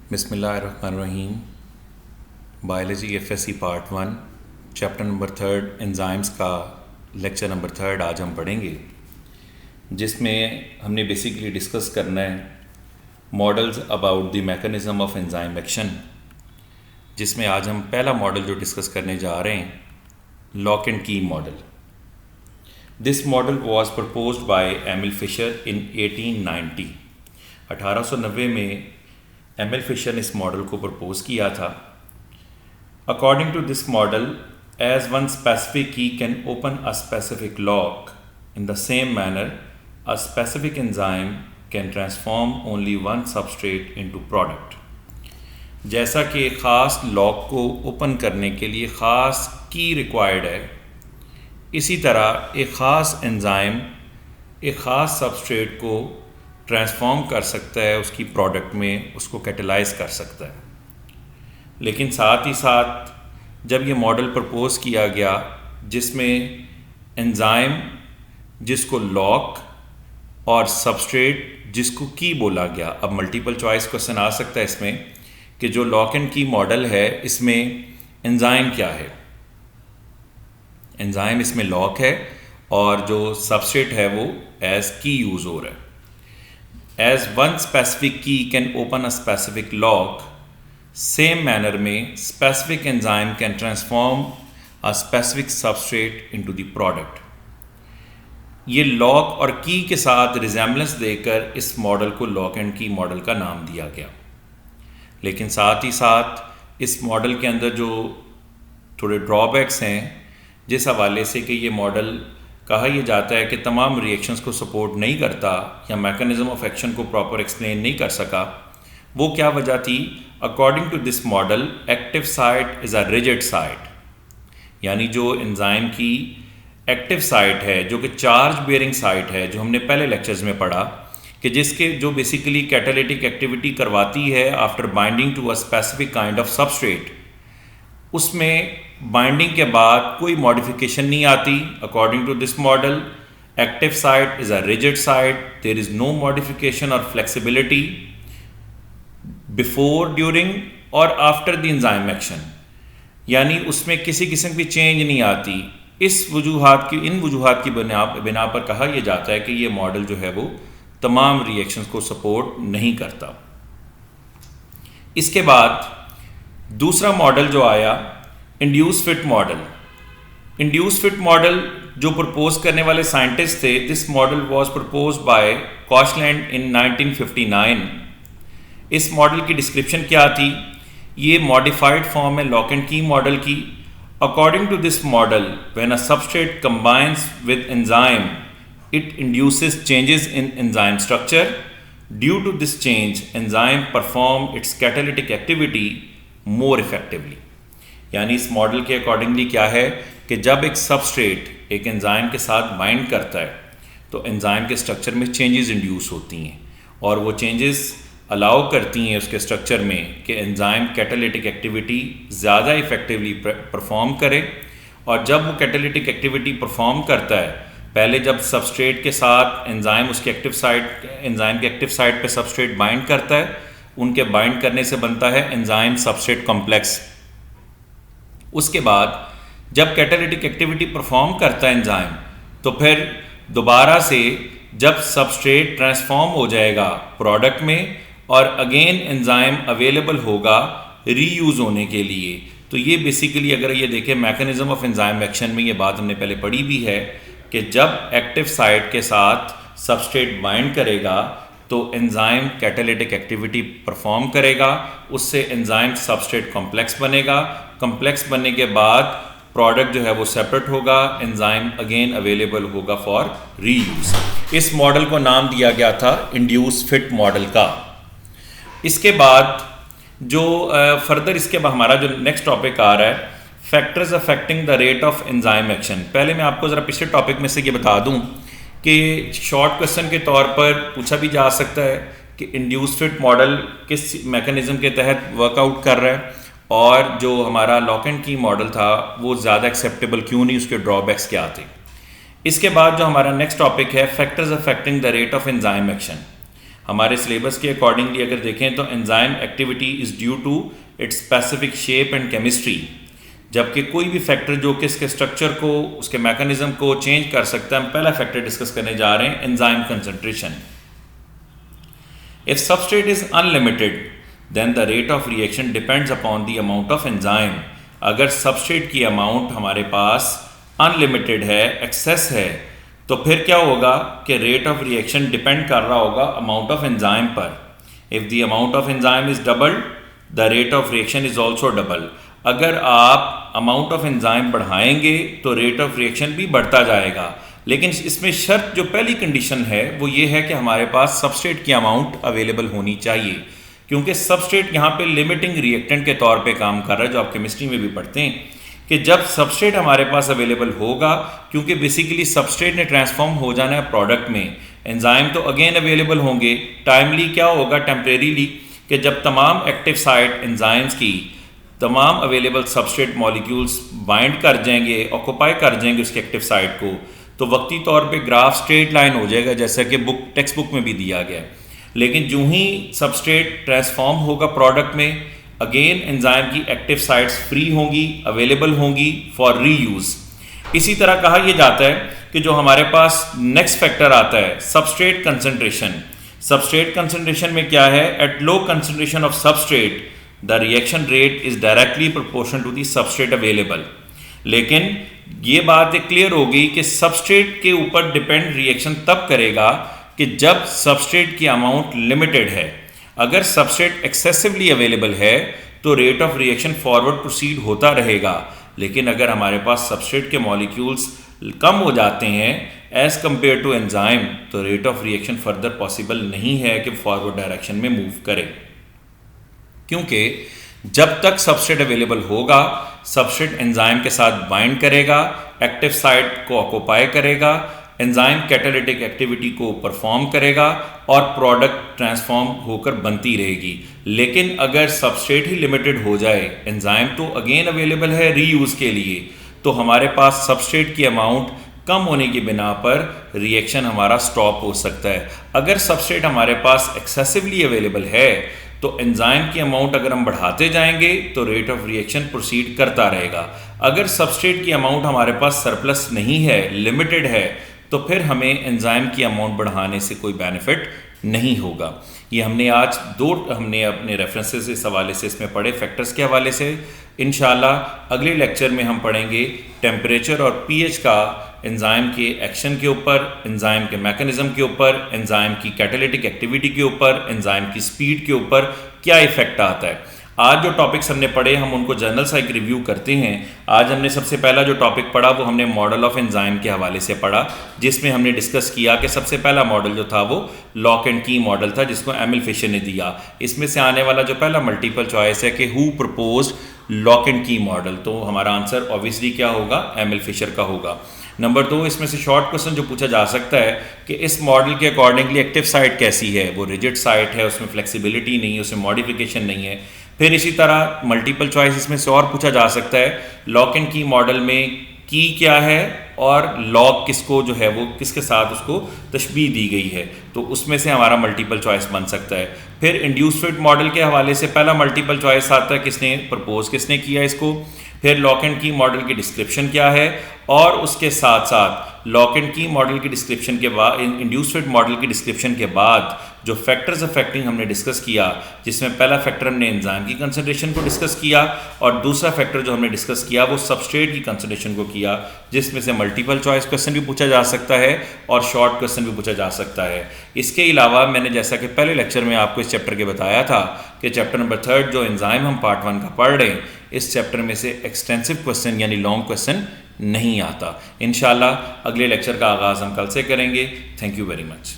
बिस्मिल्लाहिर्रहमानिर्रहीम। Biology FSc part 1 chapter number 3 enzymes का lecture number 3 आज हम पढ़ेंगे, जिसमें हमने बेसिकली डिस्कस करना है models about the mechanism of enzyme action. जिसमें आज हम पहला मॉडल जो डिस्कस करने जा रहे हैं, lock and key model. This model was proposed by Emil Fischer in 1890। 1890 में एमिल फिशर ने इस मॉडल को प्रपोज किया था। According to this model, as one specific key can open a specific lock, in the same manner a specific enzyme can transform only one substrate into product. जैसा कि एक ख़ास lock को ओपन करने के लिए ख़ास की रिक्वायर्ड है, इसी तरह एक ख़ास एंजाइम एक ख़ास सबस्ट्रेट को ट्रांसफॉर्म कर सकता है, उसकी प्रोडक्ट में उसको कैटेलाइज कर सकता है। लेकिन साथ ही साथ जब ये मॉडल प्रपोज किया गया, जिसमें एंजाइम जिसको लॉक और सबस्ट्रेट जिसको की बोला गया, अब मल्टीपल चॉइस क्वेश्चन आ सकता है इसमें कि जो लॉक एंड की मॉडल है इसमें एंजाइम क्या है। एंजाइम इसमें लॉक है और जो सबस्ट्रेट है वो एज की यूज़ हो रहा है। As one specific key can open a specific lock, same manner में specific enzyme can transform a specific substrate into the product। ये लॉक और की के साथ रिजेम्बलेंस देकर इस मॉडल को लॉक एंड की मॉडल का नाम दिया गया। लेकिन साथ ही साथ इस मॉडल के अंदर जो थोड़े ड्रॉबैक्स हैं, जिस हवाले से कि ये मॉडल कहा यह जाता है कि तमाम रिएक्शंस को सपोर्ट नहीं करता या मैकेनिज़्म ऑफ एक्शन को प्रॉपर एक्सप्लेन नहीं कर सका। वो क्या वजह थी? According to this model, active site is a rigid site, यानी जो एंजाइम की एक्टिव साइट है, जो कि चार्ज बेयरिंग साइट है, जो हमने पहले लेक्चर्स में पढ़ा कि जिसके जो बेसिकली कैटालिटिक एक्टिविटी करवाती है after binding to a specific kind of substrate, उसमें बाइंडिंग के बाद कोई मॉडिफिकेशन नहीं आती। According to this model, active site is a rigid site, there is no modification और फ्लेक्सिबिलिटी बिफोर, ड्यूरिंग और आफ्टर द एंजाइम एक्शन, यानी उसमें किसी किस्म की चेंज नहीं आती। इन वजूहात की बिना पर कहा यह जाता है कि ये मॉडल जो है वो तमाम रिएक्शंस को सपोर्ट नहीं करता। इसके बाद दूसरा मॉडल जो आया, induce fit model. Induce fit model जो प्रपोज करने वाले साइंटिस्ट थे, this model was proposed by Koshland in 1959। इस मॉडल की डिस्क्रिप्शन क्या थी? ये मॉडिफाइड फॉर्म है लॉक एंड की मॉडल की। According to this model, when a substrate combines with enzyme, it induces changes in enzyme structure. Due to this change, enzyme perform its catalytic activity more effectively. यानी इस model के accordingly क्या है कि जब एक substrate एक एंजाइम के साथ बाइंड करता है तो एंजाइम के स्ट्रक्चर में चेंजेस इंड्यूस होती हैं, और वो चेंजेस अलाउ करती हैं उसके स्ट्रक्चर में कि एंजाइम कैटालिटिक एक्टिविटी ज़्यादा इफेक्टिवली परफॉर्म करे। और जब वो कैटालिटिक एक्टिविटी परफॉर्म करता है, पहले जब सबस्ट्रेट के साथ एंजाइम उसके एंजाइम के एक्टिव साइट पे सबस्ट्रेट बाइंड करता है, उनके बाइंड करने से बनता है एंजाइम सबस्ट्रेट कॉम्प्लेक्स। उसके बाद जब कैटालिटिक एक्टिविटी परफॉर्म करता है एंजाइम, तो फिर दोबारा से जब सबस्ट्रेट ट्रांसफॉर्म हो जाएगा प्रोडक्ट में, और अगेन एंजाइम अवेलेबल होगा रीयूज़ होने के लिए। तो ये बेसिकली अगर ये देखें मैकेनिज़्म ऑफ एंजाइम एक्शन में, ये बात हमने पहले पढ़ी भी है कि जब एक्टिव साइट के साथ सबस्ट्रेट बाइंड करेगा तो एंजाइम कैटालिटिक एक्टिविटी परफॉर्म करेगा, उससे एंजाइम सबस्ट्रेट कॉम्प्लेक्स बनेगा। कॉम्प्लेक्स बनने के बाद प्रोडक्ट जो है वो सेपरेट होगा, एंजाइम अगेन अवेलेबल होगा फॉर रीयूज। इस मॉडल को नाम दिया गया था इंड्यूस फिट मॉडल का। इसके बाद जो फर्दर इसके बाद हमारा जो नेक्स्ट टॉपिक आ रहा है, factors affecting the rate of enzyme action. पहले मैं आपको ज़रा पिछले टॉपिक में से ये बता दूं कि शॉर्ट क्वेश्चन के तौर पर पूछा भी जा सकता है कि इंड्यूस फिट मॉडल किस मैकेनिज़्म के तहत वर्कआउट कर रहा है, और जो हमारा लॉक एंड की मॉडल था वो ज़्यादा एक्सेप्टेबल क्यों नहीं, उसके ड्रॉबैक्स क्या थे। इसके बाद जो हमारा नेक्स्ट टॉपिक है, factors affecting the rate of enzyme action. हमारे सिलेबस के अकॉर्डिंगली अगर देखें तो enzyme activity is due to its specific shape and chemistry, जबकि कोई भी फैक्टर जो कि इसके स्ट्रक्चर को, उसके मैकेनिज्म को चेंज कर सकता है, हम पहला फैक्टर डिस्कस करने जा रहे हैं enzyme concentration. If substrate is unlimited then the rate of reaction depends upon the amount of enzyme. अगर सबस्ट्रेट की अमाउंट हमारे पास अनलिमिटेड है, एक्सेस है, तो फिर क्या होगा कि रेट ऑफ रिएक्शन डिपेंड कर रहा होगा अमाउंट ऑफ एंजाइम पर। If the amount of enzyme is double the rate of reaction is also double. अगर आप अमाउंट ऑफ एंजाइम बढ़ाएंगे तो रेट ऑफ रिएक्शन भी बढ़ता जाएगा, लेकिन इसमें शर्त जो पहली कंडीशन है वो ये है कि हमारे पास सबस्ट्रेट की अमाउंट अवेलेबल होनी चाहिए, क्योंकि सबस्ट्रेट यहाँ पे लिमिटिंग रिएक्टेंट के तौर पे काम कर रहा है, जो आप केमिस्ट्री में भी पढ़ते हैं कि जब सबस्ट्रेट हमारे पास अवेलेबल होगा, क्योंकि बेसिकली सबस्ट्रेट ने ट्रांसफॉर्म हो जाना है प्रोडक्ट में, एंजाइम तो अगेन अवेलेबल होंगे। टाइमली क्या होगा, टेम्परेरीली, कि जब तमाम एक्टिव साइट एंजाइम्स की तमाम अवेलेबल सबस्ट्रेट मॉलिक्यूल्स बाइंड कर जाएंगे, ऑक्यूपाई कर जाएंगे उसके एक्टिव साइट को, तो वक्ती तौर पे ग्राफ स्ट्रेट लाइन हो जाएगा, जैसा कि टेक्स्ट बुक में भी दिया गया है। लेकिन जो ही सबस्ट्रेट ट्रांसफॉर्म होगा प्रोडक्ट में, अगेन एंजाइम की एक्टिव साइट्स फ्री होंगी, अवेलेबल होंगी फॉर रीयूज़। इसी तरह कहा यह जाता है कि जो हमारे पास नेक्स्ट फैक्टर आता है सबस्ट्रेट कंसंट्रेशन। सबस्ट्रेट कंसंट्रेशन में क्या है, at low concentration of substrate the reaction rate is directly proportional to the substrate available. लेकिन ये बात एक क्लियर हो गई कि सबस्ट्रेट के ऊपर डिपेंड रिएक्शन तब करेगा कि जब सबस्ट्रेट की अमाउंट लिमिटेड है। अगर सबस्ट्रेट एक्सेसिवली अवेलेबल है तो rate of reaction forward proceed होता रहेगा, लेकिन अगर हमारे पास सबस्ट्रेट के मॉलिक्यूल्स कम हो जाते हैं एज कंपेयर टू एंजाइम, तो rate of reaction further possible नहीं है कि फॉरवर्ड डायरेक्शन में मूव करे, क्योंकि जब तक सबस्ट्रेट अवेलेबल होगा सबस्ट्रेट एंजाइम के साथ बाइंड करेगा, एक्टिव साइट को ऑक्यूपाई करेगा, एंजाइम कैटालिटिक एक्टिविटी को परफॉर्म करेगा और प्रोडक्ट ट्रांसफॉर्म होकर बनती रहेगी। लेकिन अगर सबस्ट्रेट ही लिमिटेड हो जाए, एंजाइम तो अगेन अवेलेबल है रीयूज़ के लिए, तो हमारे पास सबस्ट्रेट की अमाउंट कम होने की बिना पर रिएक्शन हमारा स्टॉप हो सकता है। अगर सबस्ट्रेट हमारे पास एक्सेसिवली अवेलेबल है तो एंजाइम की अमाउंट अगर हम बढ़ाते जाएंगे तो रेट ऑफ रिएक्शन प्रोसीड करता रहेगा। अगर सबस्ट्रेट की अमाउंट हमारे पास सरप्लस नहीं है, लिमिटेड है, तो फिर हमें एंजाइम की अमाउंट बढ़ाने से कोई बेनिफिट नहीं होगा। ये हमने आज हमने अपने रेफरेंसेस इस हवाले से इसमें पढ़े, फैक्टर्स के हवाले से। इंशाल्लाह अगले लेक्चर में हम पढ़ेंगे टेम्परेचर और पीएच का एंजाइम के एक्शन के ऊपर, एंजाइम के मैकेनिज्म के ऊपर, एंजाइम की कैटालिटिक एक्टिविटी के ऊपर, एंजाइम की स्पीड के ऊपर क्या इफेक्ट आता है। आज जो टॉपिक्स हमने पढ़े हम उनको जर्नल सा एक रिव्यू करते हैं। आज हमने सबसे पहला जो टॉपिक पढ़ा वो हमने मॉडल ऑफ एंजाइम के हवाले से पढ़ा, जिसमें हमने डिस्कस किया कि सबसे पहला मॉडल जो था वो लॉक एंड की मॉडल था, जिसको एमिल फिशर ने दिया। इसमें से आने वाला जो पहला मल्टीपल चॉइस है कि who proposed lock and key model, तो हमारा आंसर ऑब्वियसली क्या होगा, एमिल फिशर का होगा। नंबर 2, इसमें से शॉर्ट क्वेश्चन जो पूछा जा सकता है कि इस मॉडल के अकॉर्डिंगली एक्टिव साइट कैसी है, वो रिजिड साइट है, उसमें फ्लेक्सिबिलिटी नहीं है, उसमें मॉडिफिकेशन नहीं है। फिर इसी तरह मल्टीपल चॉइस इसमें से और पूछा जा सकता है लॉक एंड की मॉडल में की क्या है और लॉग किसको जो है वो किसके साथ उसको तशबीह दी गई है, तो उसमें से हमारा मल्टीपल चॉइस बन सकता है। फिर इंड्यूस फिट मॉडल के हवाले से पहला मल्टीपल चॉइस आता है किसने प्रपोज, किसने किया इसको। फिर लॉक एंड की मॉडल की डिस्क्रिप्शन क्या है, और उसके साथ साथ लॉक एंड की मॉडल की डिस्क्रिप्शन के बाद, इंड्यूस फिट मॉडल की डिस्क्रिप्शन के बाद जो फैक्टर्स अफेक्टिंग हमने डिस्कस किया, जिसमें पहला फैक्टर हमने एंजाइम की कंसंट्रेशन को डिस्कस किया और दूसरा फैक्टर जो हमने डिस्कस किया वो सबस्ट्रेट की कंसंट्रेशन को किया, जिसमें से मल्टीपल चॉइस क्वेश्चन भी पूछा जा सकता है और शॉर्ट क्वेश्चन भी पूछा जा सकता है। इसके अलावा मैंने जैसा कि पहले लेक्चर में आपको इस चैप्टर के बताया था कि चैप्टर नंबर 3 जो एंजाइम हम पार्ट 1 का पढ़ रहे हैं, इस चैप्टर में से एक्सटेंसिव क्वेश्चन यानी लॉन्ग क्वेश्चन नहीं आता। इंशाल्लाह अगले लेक्चर का आगाज़ हम कल से करेंगे। Thank you very much.